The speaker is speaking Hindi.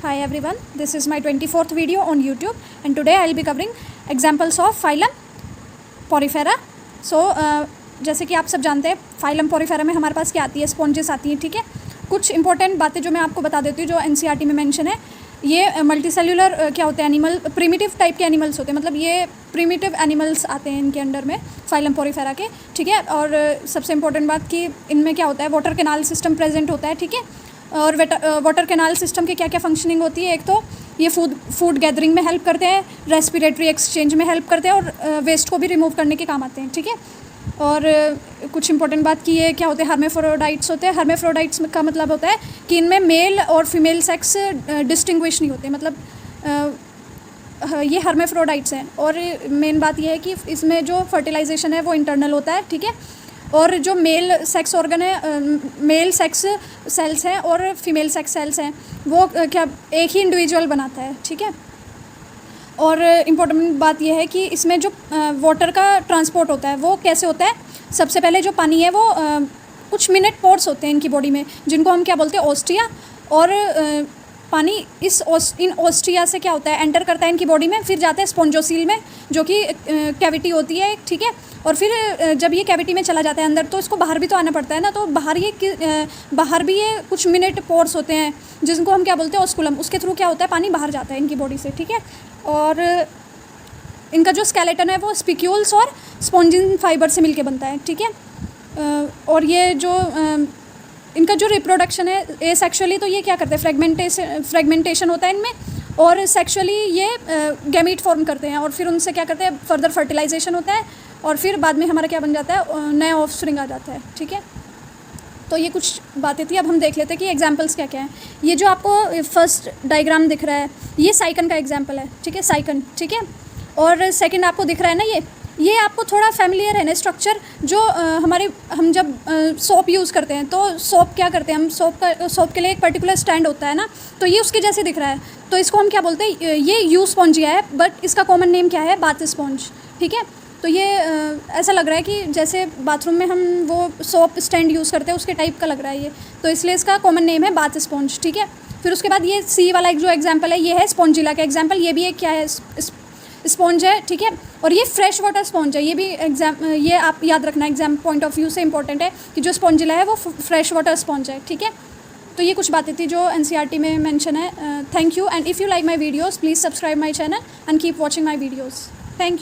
Hi everyone, this is my 24th video on YouTube and today I will be covering examples of phylum Porifera. So जैसे कि आप सब जानते हैं phylum Porifera में हमारे पास क्या आती है, स्पॉन्जेस आती हैं, ठीक है। कुछ इंपॉर्टेंट बातें जो मैं आपको बता देती हूँ जो NCERT में मेंशन है। ये मल्टीसेल्यूलर क्या होते हैं, एनिमल प्रिमिटिव टाइप के एनिमल्स होते हैं, मतलब ये प्रिमिटिव एनिमल्स आते हैं इनके अंडर में फाइलम पोरिफेरा के, ठीक है। और सबसे इम्पोर्टेंट बात कि इनमें क्या होता है, वाटर कैनाल सिस्टम प्रेजेंट होता है, ठीक है। और वाटर कैनाल सिस्टम की क्या क्या फंक्शनिंग होती है, एक तो ये फूड गैदरिंग में हेल्प करते हैं, रेस्पिरेटरी एक्सचेंज में हेल्प करते हैं और वेस्ट को भी रिमूव करने के काम आते हैं, ठीक है। और कुछ इंपॉर्टेंट बात कि ये क्या होते हैं, हर्मेफ्रोडाइट्स होते हैं। हर्मेफ्रोडाइट्स का मतलब होता है कि इनमें मेल और फीमेल सेक्स डिस्टिंग्विश नहीं होते, मतलब ये हर्मेफ्रोडाइट्स हैं। और मेन बात ये है कि इसमें जो फर्टिलाइजेशन है वो इंटरनल होता है, ठीक है। और जो मेल सेक्स ऑर्गन है, मेल सेक्स सेल्स हैं और फीमेल सेक्स सेल्स हैं, वो क्या एक ही इंडिविजुअल बनाता है, ठीक है। और इम्पोर्टेंट बात यह है कि इसमें जो वाटर का ट्रांसपोर्ट होता है वो कैसे होता है। सबसे पहले जो पानी है वो कुछ मिनट पोर्स होते हैं इनकी बॉडी में, जिनको हम क्या बोलते हैं, ओस्टिया। और पानी इन ओस्टिया से क्या होता है, एंटर करता है इनकी बॉडी में, फिर जाता है स्पॉन्जोसील में जो कि कैविटी होती है, ठीक है। और फिर जब ये कैविटी में चला जाता है अंदर, तो इसको बाहर भी तो आना पड़ता है ना, तो बाहर भी ये कुछ मिनट पोर्स होते हैं जिनको हम क्या बोलते हैं, ऑस्कुलम। उसके थ्रू क्या होता है, पानी बाहर जाता है इनकी बॉडी से, ठीक है। और इनका जो स्केलेटन है वो स्पिक्यूल्स और स्पॉन्जिन फाइबर से मिलके बनता है, ठीक है। और ये जो इनका जो रिप्रोडक्शन है एसेक्सुअली, तो ये क्या करते हैं, फ्रेगमेंटेशन होता है इनमें, और सेक्सुअली ये गैमीट फॉर्म करते हैं और फिर उनसे क्या करते हैं, फर्दर फर्टिलाइजेशन होता है और फिर बाद में हमारा क्या बन जाता है, नया ऑफस्प्रिंग आ जाता है, ठीक है। तो ये कुछ बातें थी। अब हम देख लेते हैं कि एग्जांपल्स क्या क्या हैं। ये जो आपको फर्स्ट डायग्राम दिख रहा है ये साइकन का एग्जांपल है, ठीक है, साइकन, ठीक है। और सेकंड आपको दिख रहा है ना, ये आपको थोड़ा फैमिलियर है ना स्ट्रक्चर, जो हम जब सोप यूज़ करते हैं तो सोप क्या करते हैं, हम सोप के लिए एक पर्टिकुलर स्टैंड होता है ना, तो ये उसके जैसे दिख रहा है। तो इसको हम क्या बोलते हैं, ये यू स्पॉन्जिया है, बट इसका कॉमन नेम क्या है, बाथ स्पॉन्ज, ठीक है। तो ये ऐसा लग रहा है कि जैसे बाथरूम में हम वो सोप स्टैंड यूज़ करते हैं उसके टाइप का लग रहा है ये, तो इसलिए इसका कॉमन नेम है बाथ स्पॉन्ज, ठीक है। फिर उसके बाद ये सी वाला एक जो एग्जाम्पल है ये है स्पॉन्जिला का एग्जाम्पल। ये भी एक क्या है, स्पॉन्ज है, ठीक है। और ये फ्रेश वाटर स्पॉन्ज है, ये भी ये आप याद रखना, एग्जाम पॉइंट ऑफ व्यू से इंपॉर्टेंट है कि जो स्पॉन्जिला है वो फ्रेश वाटर स्पॉन्ज है, ठीक है। तो ये कुछ बातें थी जो NCERT में मेंशन है। Thank you, and if you like my videos please subscribe my channel and keep watching my videos. Thank you.